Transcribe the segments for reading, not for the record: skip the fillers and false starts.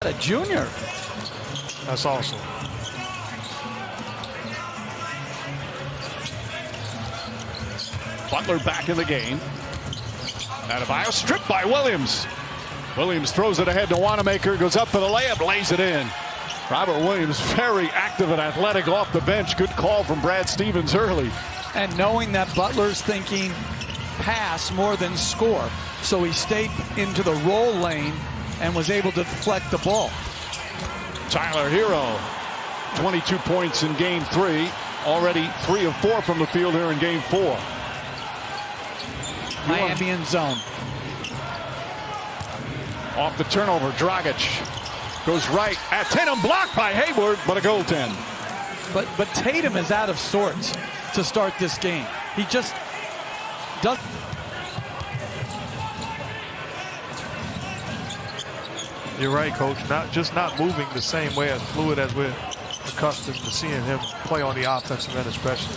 a junior. That's awesome. Butler back in the game. Adebayo stripped by Williams. Williams throws it ahead to Wanamaker, goes up for the layup, lays it in. Robert Williams very active and athletic off the bench. Good call from Brad Stevens early. And knowing that Butler's thinking pass more than score, so he stayed into the roll lane and was able to deflect the ball. Tyler Hero, 22 points in game 3. Already 3 of 4 from the field here in game 4. Miami in zone. Off the turnover, Dragic goes right at Tatum, blocked by Hayward, but a goaltend. But Tatum is out of sorts to start this game. He just doesn't. You're right, Coach. Not moving the same way as fluid as we're accustomed to seeing him play on the offensive end, especially.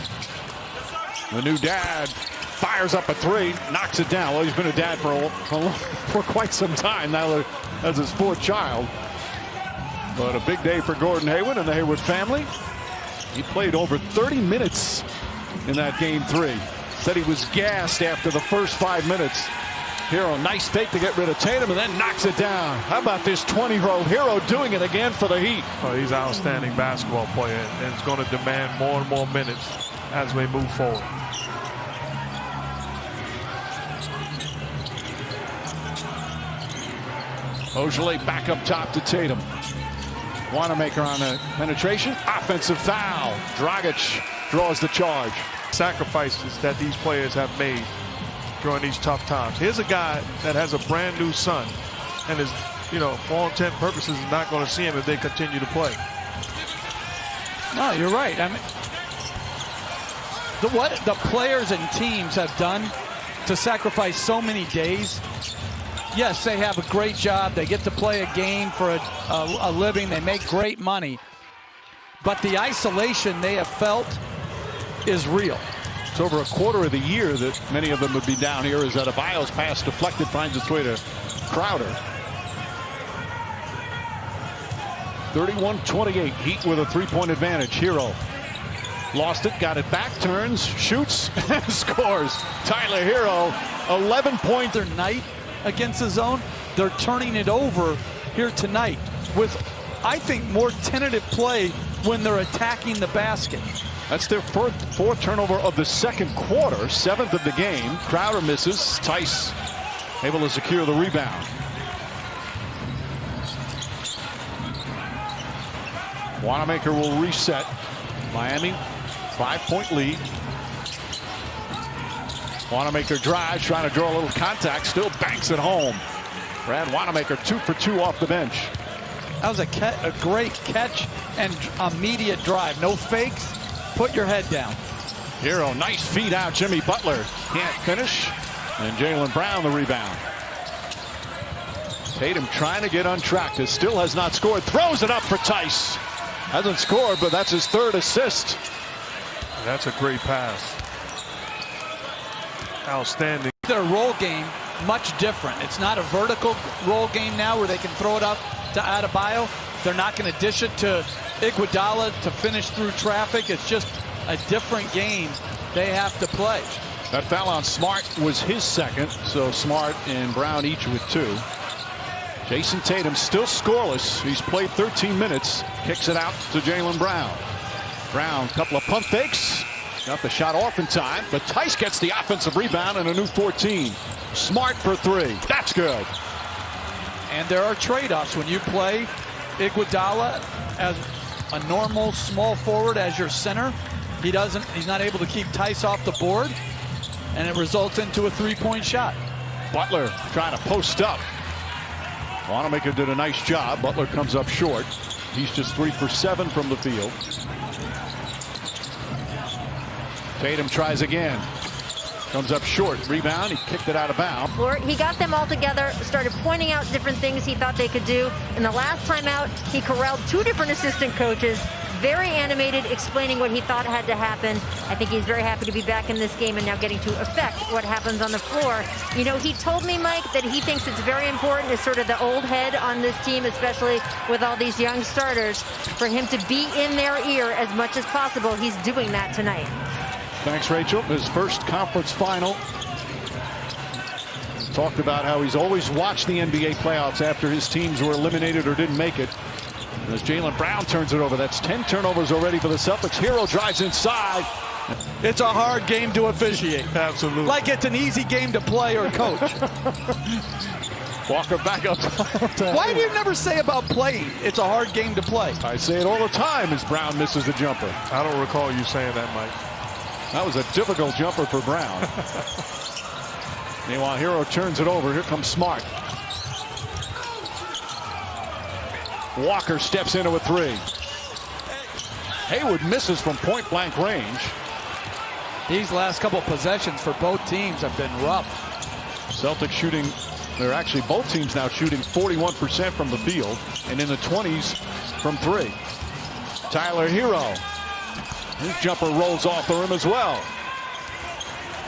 The new dad fires up a 3, knocks it down. Well, he's been a dad for quite some time now. That's his 4th child. But a big day for Gordon Hayward and the Hayward family. He played over 30 minutes in that game 3. Said he was gassed after the first 5 minutes. Hero, nice fake to get rid of Tatum and then knocks it down. How about this 20-year-old Hero doing it again for the Heat? Oh, he's an outstanding basketball player, and it's going to demand more and more minutes as we move forward. Ojale back up top to Tatum. Wanamaker on a penetration. Offensive foul. Dragic draws the charge. Sacrifices that these players have made during these tough times. Here's a guy that has a brand new son and is, for all intent and purposes, is not going to see him if they continue to play. No, you're right. I mean, what the players and teams have done to sacrifice so many days. Yes, they have a great job. They get to play a game for a living. They make great money. But the isolation they have felt is real. It's over a quarter of the year that many of them would be down here as Adebayo's pass deflected finds its way to Crowder. 31-28. Heat with a 3-point advantage. Hero lost it, got it back, turns, shoots, and scores. Tyler Hero, 11 points. Their night against the zone, they're turning it over here tonight with, I think, more tentative play when they're attacking the basket. That's their 4th turnover of the second quarter, 7th of the game. Crowder misses. Tice able to secure the rebound. Wanamaker will reset. Miami, 5-point lead. Wanamaker drives, trying to draw a little contact, still banks it home. Brad Wanamaker 2 for 2 off the bench. That was a great catch and immediate drive. No fakes. Put your head down. Hero, nice feed out. Jimmy Butler can't finish. And Jaylen Brown the rebound. Tatum trying to get untracked. Still has not scored. Throws it up for Tice. Hasn't scored, but that's his 3rd assist. That's a great pass. Outstanding. Their roll game much different. It's not a vertical roll game now where they can throw it up to Adebayo. They're not going to dish it to Iguodala to finish through traffic. It's just a different game they have to play. That foul on Smart was his 2nd, so Smart and Brown each with 2. Jason Tatum still scoreless. He's played 13 minutes. Kicks it out to Jaylen Brown. Brown, couple of pump fakes. Got the shot off in time, but Tice gets the offensive rebound and a new 14. Smart for 3. That's good. And there are trade-offs when you play Iguodala as a normal small forward as your center. He's not able to keep Tice off the board, and it results into a 3-point shot. Butler trying to post up. Wanamaker did a nice job. Butler comes up short. He's just 3 for 7 from the field. Tatum tries again. Comes up short. Rebound. He kicked it out of bounds. He got them all together, started pointing out different things he thought they could do. And the last time out, he corralled 2 different assistant coaches, very animated, explaining what he thought had to happen. I think he's very happy to be back in this game and now getting to affect what happens on the floor. You know, he told me, Mike, that he thinks it's very important as sort of the old head on this team, especially with all these young starters, for him to be in their ear as much as possible. He's doing that tonight. Thanks, Rachel. His first conference final. Talked about how he's always watched the NBA playoffs after his teams were eliminated or didn't make it. And as Jaylen Brown turns it over, that's 10 turnovers already for the Celtics. Hero drives inside. It's a hard game to officiate. Absolutely. Like it's an easy game to play or coach. Walker back up. Why do you never say about playing? It's a hard game to play. I say it all the time as Brown misses the jumper. I don't recall you saying that, Mike. That was a difficult jumper for Brown. Meanwhile, Hero turns it over. Here comes Smart. Walker steps into a three. Hayward misses from point-blank range. These last couple possessions for both teams have been rough. Celtics shooting, they're actually both teams now shooting 41% from the field and in the 20s from three. Tyler Hero. His jumper rolls off the rim as well.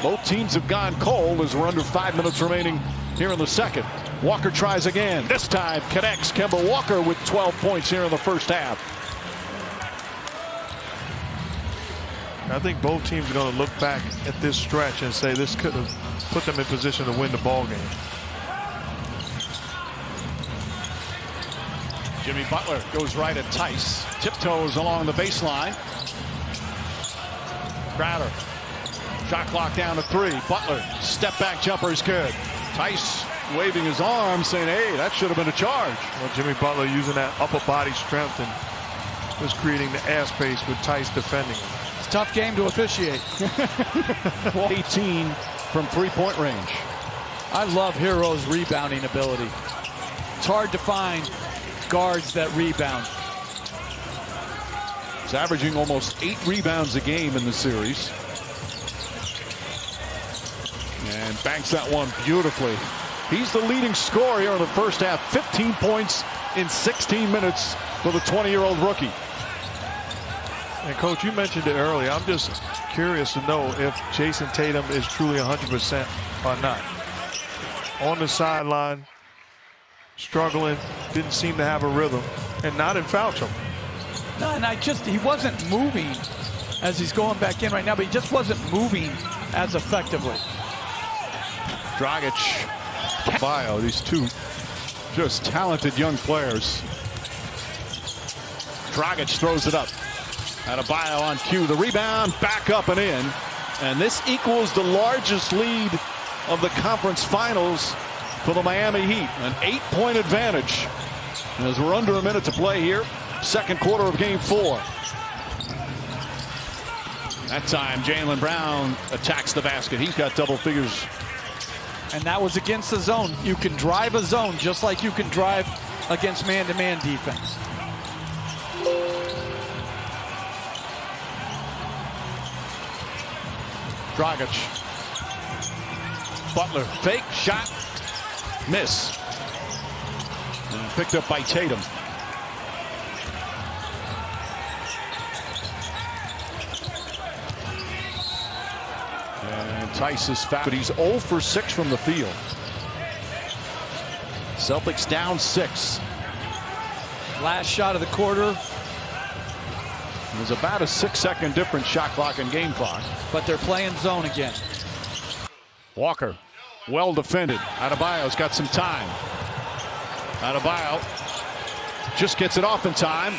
Both teams have gone cold as we're under 5 minutes remaining here in the second. Walker tries again. This time connects. Kemba Walker with 12 points here in the first half. I think both teams are going to look back at this stretch and say this could have put them in position to win the ball game. Jimmy Butler goes right at Tice. Tiptoes along the baseline. Crowder. Shot clock down to 3. Butler, step back jumper is good. Tice waving his arm saying, hey, that should have been a charge. Well, Jimmy Butler using that upper body strength and just creating the airspace with Tice defending. It's a tough game to officiate. 18 from three-point range. I love Hero's rebounding ability. It's hard to find guards that rebound. He's averaging almost 8 rebounds a game in the series. And banks that one beautifully. He's the leading scorer here in the first half. 15 points in 16 minutes for the 20-year-old rookie. And Coach, you mentioned it earlier. I'm just curious to know if Jason Tatum is truly 100% or not. On the sideline, struggling, didn't seem to have a rhythm, and not in foul trouble. No, and he wasn't moving as he's going back in right now, but he just wasn't moving as effectively. Dragic, Bio, these two just talented young players. Dragic throws it up. Adebayo on cue. The rebound, back up and in. And this equals the largest lead of the conference finals for the Miami Heat. An 8-point advantage. And as we're under a minute to play here, second quarter of game 4. That time, Jaylen Brown attacks the basket. He's got double figures. And that was against the zone. You can drive a zone just like you can drive against man-to-man defense. Dragic. Butler, fake shot, miss. And picked up by Tatum. And Tice is fouled, but he's 0 for 6 from the field. Celtics down 6. Last shot of the quarter. There's about a 6-second difference, shot clock and game clock. But they're playing zone again. Walker, well defended. Adebayo's got some time. Adebayo just gets it off in time.